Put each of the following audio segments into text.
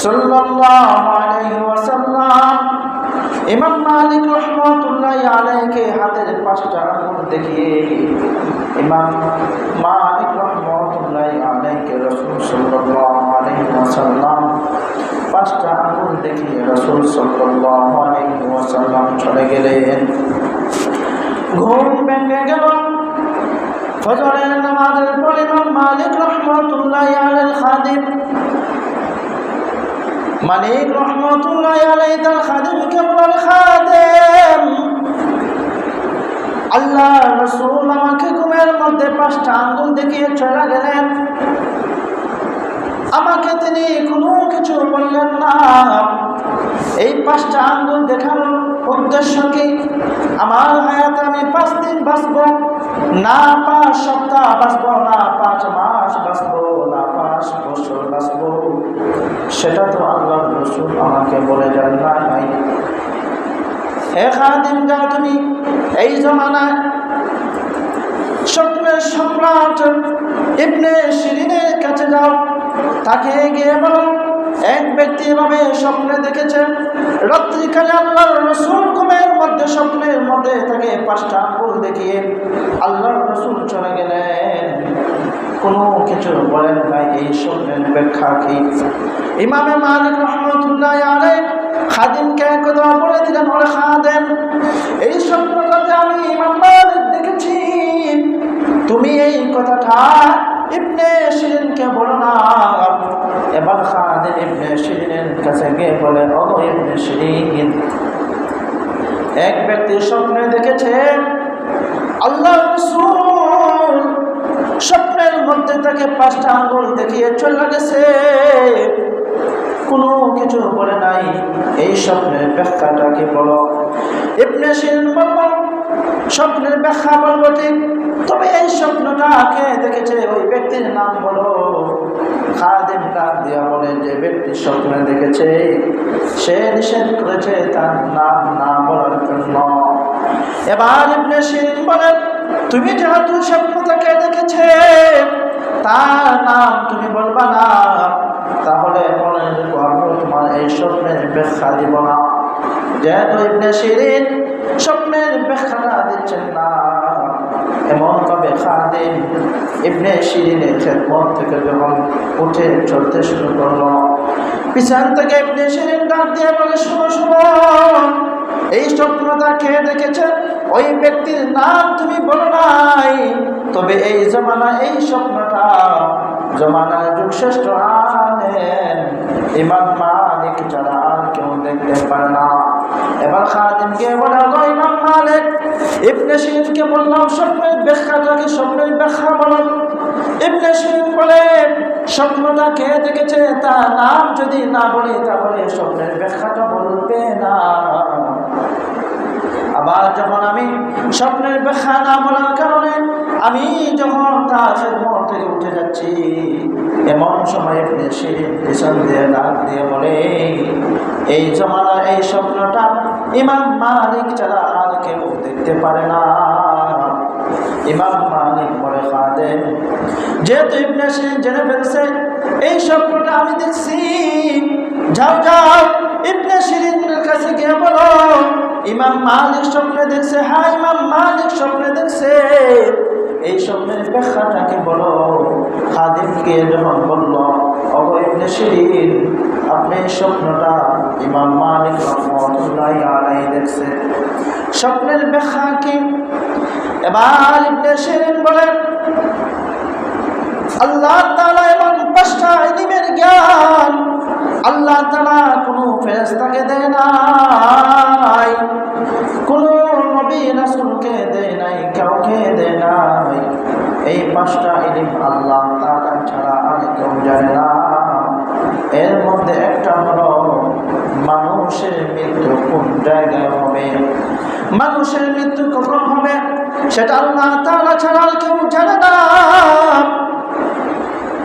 সাল্লাল্লাহু আলাইহি ওয়াসাল্লাম ইমাম মালিক রাহমাতুল্লাহি আলাইহি হাতের 5টা আঙ্গুল দেখিয়ে ইমাম মালিক রাহমাতুল্লাহি আলাইহি রাসূল সাল্লাল্লাহু আলাইহি ওয়াসাল্লাম 5টা আঙ্গুল দেখিয়ে রাসূল সাল্লাল্লাহু আলাইহি ওয়াসাল্লাম চলে গেলেন। ঘুম ভেঙে গেল। ফজরের নামাজের পর ইমাম মালিক রাহমাতুল্লাহি আলাইহি খাদিম মালিক রহমতুল্লাহি আলাইহি তার খাদিমকে বললেন, খাদেম, আল্লাহ রাসূল আমাকে ঘুমের মধ্যে 5টা আঙ্গুল দেখিয়ে চলে গেলেন। আমাকে তিনি কোনো কিছু বললেন না। এই 5টা আঙ্গুল দেখানোর উদ্দেশ্য কি? আমার হায়াতে আমি 5 দিন বাঁচব না, 5 সপ্তাহ বাঁচব না, 5 মাস বাঁচব না, 5 বছর বাঁচব, সেটা তো আল্লাহ রাসূল আমাকে বলে যান নাই। হে খাদিম, যাও তুমি এই জমানায় স্বপ্নের সম্রাট ইবনে সিরিনের কাছে যাও, তাকে গিয়ে বলো এক ব্যক্তি এভাবে স্বপ্নে দেখেছেন রাত্রিকালে আল্লাহর রাসূল ঘুমের মধ্যে স্বপ্নের মধ্যে তাকে 5টা আঙ্গুল দেখিয়ে আল্লাহর রাসূল চলে গেলেন, কোনো কিছু বলেন নাই। এই স্বপ্নের ব্যাখ্যা কি? ইমামে মালিক রহমতুল্লাহি আলাইহি খাদিমকে কথা বলে দিলেন, ওরে খাদেম, এই স্বপ্নটাতে আমি ইমাম মালিক দেখেছি, তুমি এই কথাটা ইবনে সিরিনকে বলো না। এবার খাদেম ইবনে সিরিনের কাছে গিয়ে বলে, ও ইবনে সিরিন, এক ব্যক্তি স্বপ্নে দেখেছে আল্লাহর রাসূল স্বপ্নের মধ্যে তাকে 5টা আঙ্গুল দেখিয়ে চলে গেছে, কোনো কিছু বলে নাই, এই স্বপ্নের ব্যাখ্যাটা কি বলো। ইবনে সিরিন বলল, স্বপ্নের ব্যাখ্যা বলবো ঠিক, তবে এই স্বপ্নটা কে দেখেছে ওই ব্যক্তির নাম বলো। খাদেম ডাক দিয়া বলে, যে ব্যক্তি স্বপ্নে দেখেছে সে নিষেধ করেছে তার নাম না বলার জন্য। এবার ইবনে সিরিন বলেন, তুমি যেহেতু স্বপ্নটাকে দেখেছে তার নাম তুমি বলবা না, তাহলে মনে রেখো আমি তোমার এই স্বপ্নের ব্যাখ্যা দিব না। যেহেতু ইবনে সিরিন স্বপ্নের ব্যাখ্যাটা দিচ্ছেন না, এমনভাবে খাদিম ইবনে সিরিনের খেদমত থেকে যখন উঠে চলতে শুরু করলো, পিছন থেকে ইবনে সিরিন ডাক দিয়ে বলে, শোনো শোনো, এই স্বপ্নটা খেয়ে দেখেছে ওই ব্যক্তির নাম তুমি বলো নাই, তবে এই জমানা এই স্বপ্নটা জমানার যুগশ্রেষ্ঠ আলেম ইমাম মালিক ছাড়া আর কেউ দেখতে পারে না। এবার খাদিমকে বলা, গো ইমাম মালিক, ইবনে সিরিনকে বললাম স্বপ্নের ব্যাখ্যাটা কি, স্বপ্নের ব্যাখ্যা বলো। ইবনে সিরিন বলে, স্বপ্নটা কে দেখেছে তার নাম যদি না বলি তাহলে স্বপ্নের ব্যাখ্যাটা বলবে না। আবার যখন আমি স্বপ্নের ব্যাখ্যা না বলার কারণে আমি যখন তার খেদমত থেকে উঠে যাচ্ছি, এমন সময় ইবনে সিরিন পিছন দিয়ে ডাক দিয়ে বলে, এই জমানা এই স্বপ্নটা ইমাম মালিক ছাড়া আর কেউ দেখতে পারে না। ইমাম মালিক বলে, খাদেম, যেহেতু ইবনে সিরিন জেনে ফেলছে এই স্বপ্নটা আমি দেখছি, যাও যাও ইবনে সিরিনের কাছে গিয়ে বলো ইমাম মালিক স্বপ্নে দেখছে। হ্যাঁ, ইমাম মালিক স্বপ্নে দেখছে, এই স্বপ্নের ব্যাখ্যাটাকে বলো। খাদিমকে যখন বলল, ও ইবনে সিরিন, আপনি স্বপ্নটা ইমাম মালিক রাহমাতুল্লাহি আলাইহি দেখছে, স্বপ্নের ব্যাখ্যা কি? এবার ইবনে সিরিন বলেন, আল্লাহ তাআলা এমন 5টা ইলমের জ্ঞান আল্লাহ তাআলা কোনো ফেরেশতাকে দেয় নাই, কোনো নবী রাসূলকে দেয় নাই, কাউকে দেয় নাই। এই 5টা ইলম আল্লাহ তাআলা ছাড়া আর কেউ জানে না। এর মধ্যে একটা হলো মানুষের মৃত্যু কোন জায়গায় হবে, মানুষের মৃত্যু কখন হবে সেটা আল্লাহ তাআলা ছাড়া আর কেউ জানে না।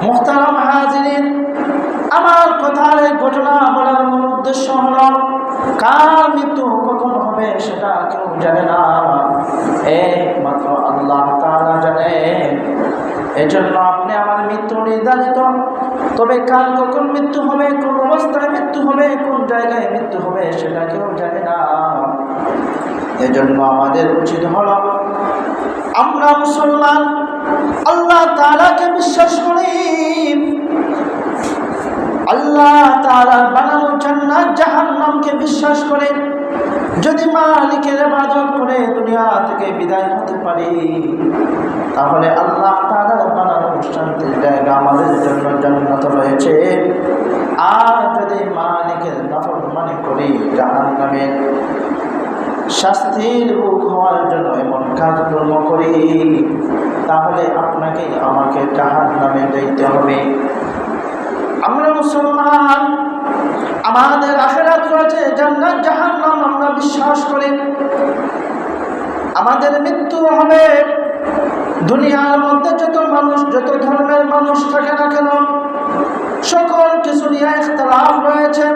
মুহতারাম হাজিরিন, আমার কথার এই ঘটনা বলার মূল উদ্দেশ্য হলো কার মৃত্যু কখন হবে সেটা কেউ জানে না, একমাত্র আল্লাহ তাআলা জানেন। এজন্য আপনি আমার মৃত্যু নির্ধারিত তবে কার কখন মৃত্যু হবে, কোন অবস্থায় মৃত্যু হবে, কোন জায়গায় মৃত্যু হবে সেটা কেউ জানে না। এজন্য আমাদের উচিত হলো আমরা মুসলমান আল্লাহ তাআলাকে বিশ্বাস করি, আল্লাহ তাআলার বানানো জান্নাত জাহান্নামকে বিশ্বাস করে যদি মালিকের ইবাদত করে দুনিয়া থেকে বিদায় হতে পারি, তাহলে আল্লাহ তাআলার বানানো শান্তির জায়গা আমাদের জন্য জান্নাত রয়েছে। আর যদি মালিকের নাফরমানি করি, জাহান্নামের শাস্তির মুখ হওয়ার জন্য এমন কাজকর্ম করি, তাহলে আপনাকে আমাকে জাহান্নামে যাইতে হবে। আমরা মুসলমান, আমাদের আখিরাত রয়েছে, জান্নাত জাহান্নাম আমরা বিশ্বাস করি। আমাদের মৃত্যু হবে। দুনিয়ার মধ্যে যত মানুষ, যত ধর্মের মানুষ থাকে না কেন, সকল কিছু নিয়ে ইখতিলাফ রয়েছে।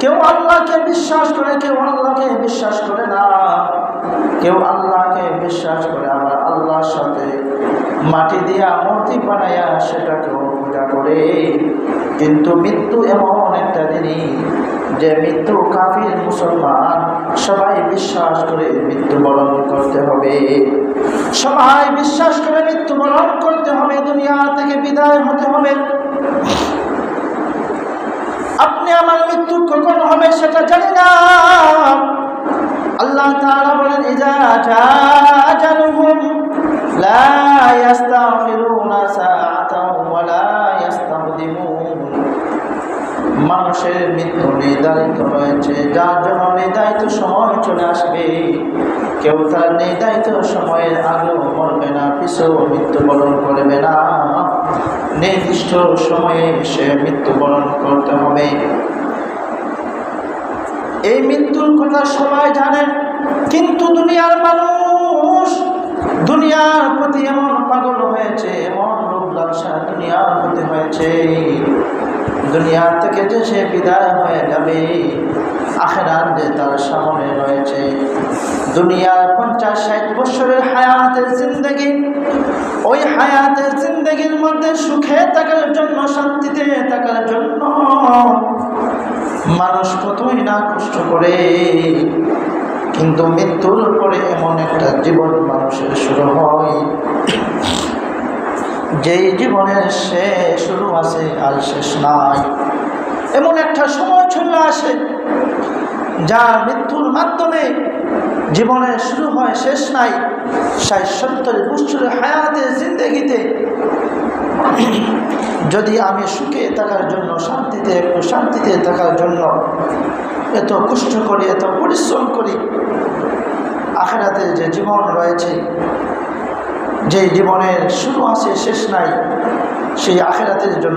কেউ আল্লাহকে বিশ্বাস করে, কেউ আল্লাহকে বিশ্বাস করে না। কেউ আল্লাহকে বিশ্বাস করে আবার আল্লাহর সাথে মাটি দিয়া মূর্তি বানায়া সেটাকেও পূজা করে। কিন্তু মৃত্যু এমন একটা জিনিস যে মৃত্যু কাফির মুসলমান সবাই বিশ্বাস করে মৃত্যুবরণ করতে হবে, সবাই বিশ্বাস করে মৃত্যুবরণ করতে হবে, দুনিয়া থেকে বিদায় হতে হবে। আপনি আমার মৃত্যু কখন হবে সেটা জানি না। আল্লাহ তাআলা বলেন, ইজা জাআ আজালুহুম লা ইস্তাগফিরুনা সাআতাও ওয়া লা ইস্তাকদিমুন। মানুষের মৃত্যু নির্ধারিত রয়েছে, যার জন্য নির্ধারিত সময় চলে আসবে। কেউ তার নির্ধারিত সময়ের আগেও মরবে না, পিছু মৃত্যুবরণ করবে না। নির্দিষ্ট সময়ে সে মৃত্যুবরণ করতে হবে। এই মৃত্যুর কথা সবাই জানে, কিন্তু দুনিয়ার মানুষ দুনিয়ার প্রতি এমন পাগল হয়েছে, এমন লোভ লালসা দুনিয়ার প্রতি হয়েছে, দুনিয়া থেকে যে সে বিদায় হয়ে যাবে, আখিরাত যে তার সামনে রয়েছে। দুনিয়ার 50-60 বছরের হায়াতের জিন্দেগি, ওই হায়াতের জিন্দেগির মধ্যে সুখে থাকার জন্য, শান্তিতে থাকার জন্য মানুষ কতই না কষ্ট করে। কিন্তু মৃত্যুর পরে এমন একটা জীবন মানুষের শুরু হয়, যেই জীবনের শেষ শুরু আছে আর শেষ নাই। এমন একটা সময় চলে আসে যা মৃত্যুর মাধ্যমে জীবনের শুরু হয়, শেষ নাই। 60-70 বছরের হায়াতের জিন্দেগিতে যদি আমি সুখে থাকার জন্য, শান্তিতে, একটু শান্তিতে থাকার জন্য এত কষ্ট করি, এত পরিশ্রম করি, আখিরাতে যে জীবন রয়েছে, যে জীবনের শুরু আছে শেষ নাই, সেই আখিরাতের জন্য